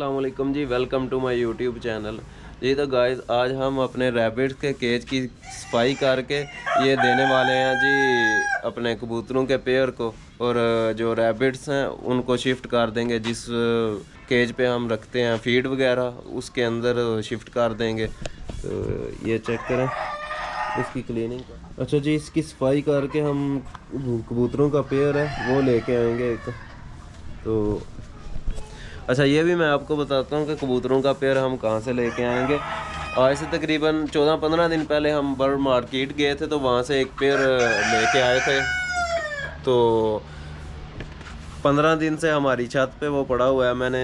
अस्सलाम वालेकुम जी, welcome to my YouTube channel. जी तो गाइस, आज हम अपने रैबिट्स के केज की सफाई करके ये देने वाले हैं जी अपने कबूतरों के पेयर को। और जो रैबिट्स हैं उनको शिफ्ट कर देंगे, जिस केज पे हम रखते हैं फीड वगैरह उसके अंदर शिफ्ट कर देंगे। तो ये चेक करें इसकी क्लीनिंग। अच्छा जी, इसकी सफाई करके हम कबूतरों का पेयर है वो लेके आएंगे एक। तो अच्छा, ये भी मैं आपको बताता हूँ कि कबूतरों का पेयर हम कहाँ से लेके आएंगे। आज से तकरीबन 14-15 दिन पहले हम बर्ड मार्केट गए थे, तो वहाँ से एक पेयर लेके आए थे। तो 15 दिन से हमारी छत पे वो पड़ा हुआ है। मैंने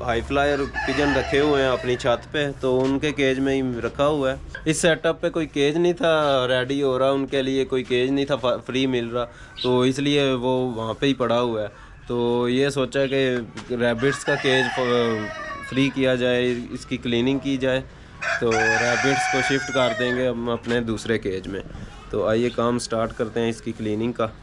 हाई फ्लायर पिजन रखे हुए हैं अपनी छत पे, तो उनके केज में ही रखा हुआ है। इस सेटअप पे कोई केज नहीं था रेडी हो रहा, उनके लिए कोई केज नहीं था फ्री मिल रहा, तो इसलिए वो वहाँ पे ही पड़ा हुआ है। तो ये सोचा कि रैबिट्स का केज फ्री किया जाए, इसकी क्लीनिंग की जाए, तो रैबिट्स को शिफ्ट कर देंगे हम अपने दूसरे केज में। तो आइए काम स्टार्ट करते हैं इसकी क्लीनिंग का।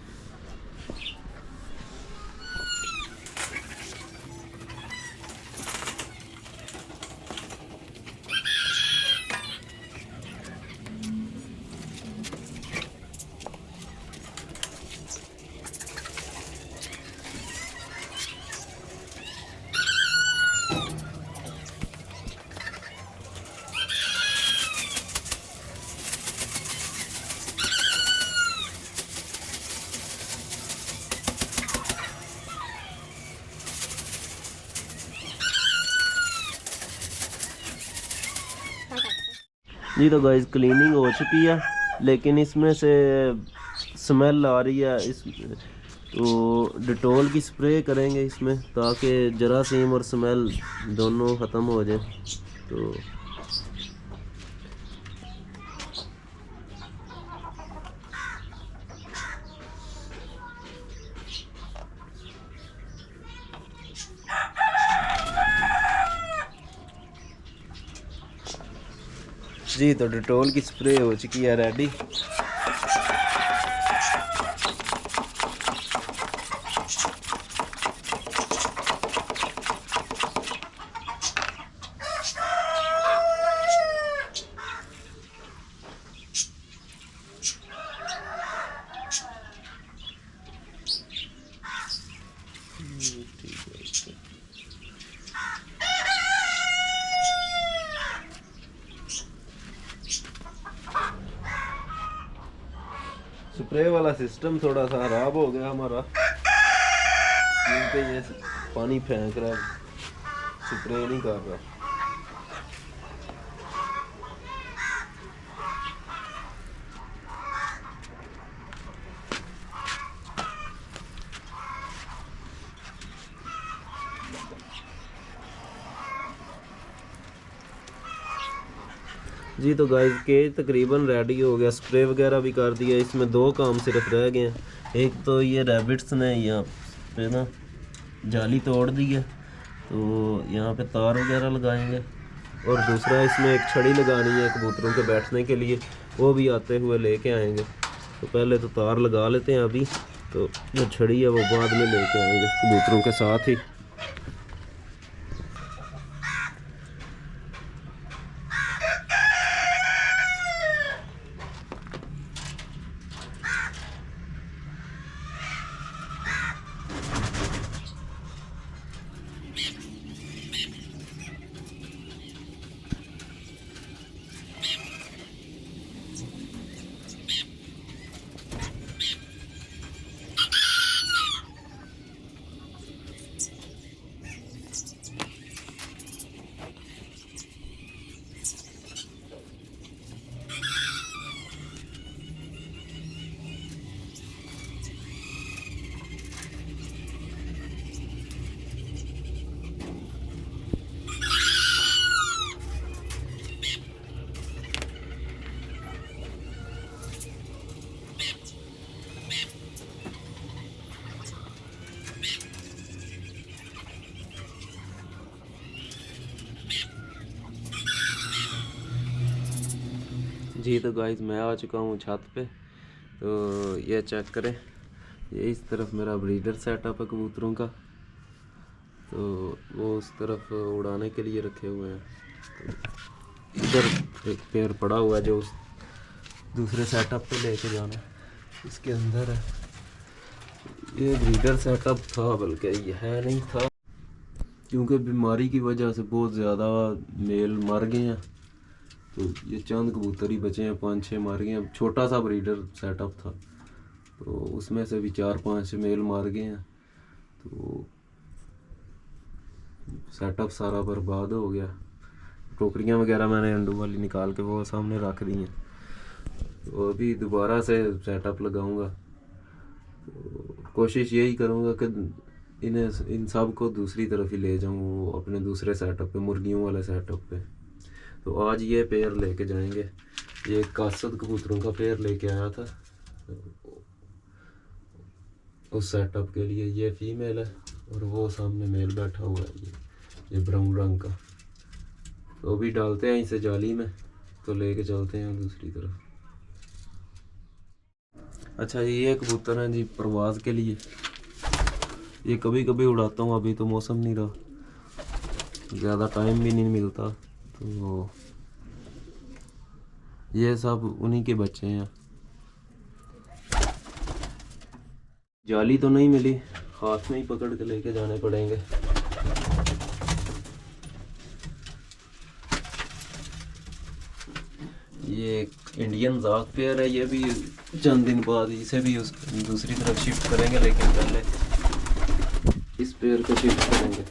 जी तो गाइस, क्लीनिंग हो चुकी है, लेकिन इसमें से स्मेल आ रही है। इस तो डिटॉल की स्प्रे करेंगे इसमें, ताकि जरासीम और स्मेल दोनों ख़त्म हो जाए। तो जी तो डिटॉल की स्प्रे हो चुकी है रेडी। स्प्रे वाला सिस्टम थोड़ा सा खराब हो गया हमारा, क्योंकि ये पानी फेंक रहा है, स्प्रे नहीं कर रहा। जी तो गाइस, केज तकरीबन रेडी हो गया, स्प्रे वगैरह भी कर दिया। इसमें दो काम सिर्फ रह गए हैं। एक तो ये रैबिट्स ने यहाँ पे ना जाली तोड़ दी है, तो यहाँ पे तार वगैरह लगाएंगे। और दूसरा इसमें एक छड़ी लगानी है कबूतरों के बैठने के लिए, वो भी आते हुए लेके आएंगे। तो पहले तो तार लगा लेते हैं अभी, तो जो छड़ी है वो बाद में लेके आएंगे कबूतरों के साथ ही। जी तो गाइस, मैं आ चुका हूँ छत पे। तो ये चेक करें, ये इस तरफ मेरा ब्रीडर सेटअप है कबूतरों का। तो वो उस तरफ उड़ाने के लिए रखे हुए हैं। तो इधर एक पेयर पड़ा हुआ है जो उस दूसरे सेटअप पे लेके जाना है, इसके अंदर है। ये ब्रीडर सेटअप था, बल्कि ये है नहीं था, क्योंकि बीमारी की वजह से बहुत ज़्यादा मेल मर गए हैं। तो ये चंद कबूतर ही बचे हैं, 5-6 मर गए हैं। छोटा सा ब्रीडर सेटअप था, तो उसमें से भी 4-5 मेल मार गए हैं। तो सेटअप सारा बर्बाद हो गया। टोकरियाँ वगैरह मैंने अंडों वाली निकाल के वो सामने रख दी हैं। तो अभी दोबारा से सेटअप लगाऊंगा। तो कोशिश यही करूंगा कि इन सब को दूसरी तरफ ही ले जाऊं, अपने दूसरे सेटअप पे, मुर्गियों वाले सेटअप पे। तो आज ये पेयर लेके जाएंगे। ये कासद कबूतरों का पेयर लेके आया था उस सेटअप के लिए। ये फीमेल है और वो सामने मेल बैठा हुआ है, ये ब्राउन रंग का। तो अभी डालते हैं इसे जाली में, तो लेके चलते हैं दूसरी तरफ। अच्छा, ये कबूतर हैं जी प्रवास के लिए। ये कभी कभी उड़ाता हूँ, अभी तो मौसम नहीं रहा, ज़्यादा टाइम भी नहीं मिलता। तो ये सब उन्हीं के बच्चे हैं। जाली तो नहीं मिली, हाथ में ही पकड़ के लेके जाने पड़ेंगे। ये एक इंडियन जाक पेयर है, ये भी चंद दिन बाद इसे भी उस दूसरी तरफ शिफ्ट करेंगे, लेकिन पहले इस पेयर को शिफ्ट करेंगे।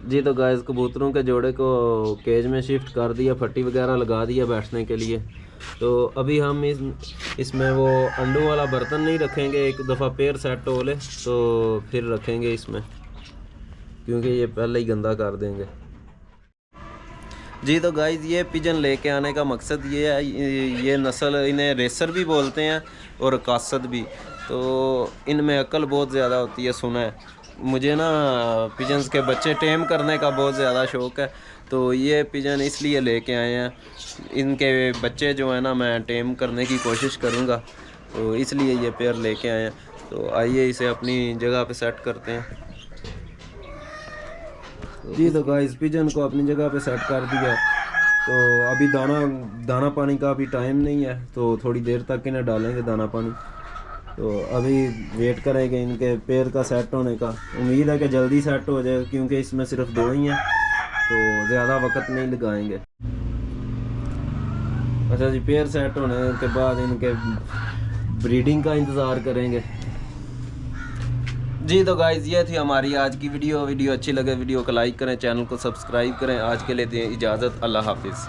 जी तो गाइस, कबूतरों के जोड़े को केज में शिफ्ट कर दिया, फट्टी वगैरह लगा दिया बैठने के लिए। तो अभी हम इसमें वो अंडों वाला बर्तन नहीं रखेंगे, एक दफ़ा पेयर सेट हो ले तो फिर रखेंगे इसमें, क्योंकि ये पहले ही गंदा कर देंगे। जी तो गाइस, ये पिजन लेके आने का मकसद ये है, ये नस्ल इन्हें रेसर भी बोलते हैं और कासद भी। तो इनमें अक्ल बहुत ज़्यादा होती है, सुना है। मुझे ना पिजन्स के बच्चे टेम करने का बहुत ज़्यादा शौक़ है, तो ये पिजन इसलिए लेके आए हैं। इनके बच्चे जो है ना, मैं टेम करने की कोशिश करूँगा, तो इसलिए ये पेयर लेके आए हैं। तो आइए इसे अपनी जगह पे सेट करते हैं। जी तो गाइस, पिजन को अपनी जगह पे सेट कर दिया। तो अभी दाना पानी का अभी टाइम नहीं है, तो थोड़ी देर तक इन्हें डालेंगे दाना पानी। तो अभी वेट करेंगे इनके पेयर का सेट होने का। उम्मीद है कि जल्दी सेट हो जाए, क्योंकि इसमें सिर्फ 2 ही हैं, तो ज़्यादा वक्त नहीं लगाएंगे। अच्छा जी, पेयर सेट होने के बाद इनके ब्रीडिंग का इंतज़ार करेंगे। जी तो गाइज़, ये थी हमारी आज की वीडियो अच्छी लगे वीडियो को लाइक करें, चैनल को सब्सक्राइब करें। आज के लिए दें इजाज़त, अल्लाह हाफिज़।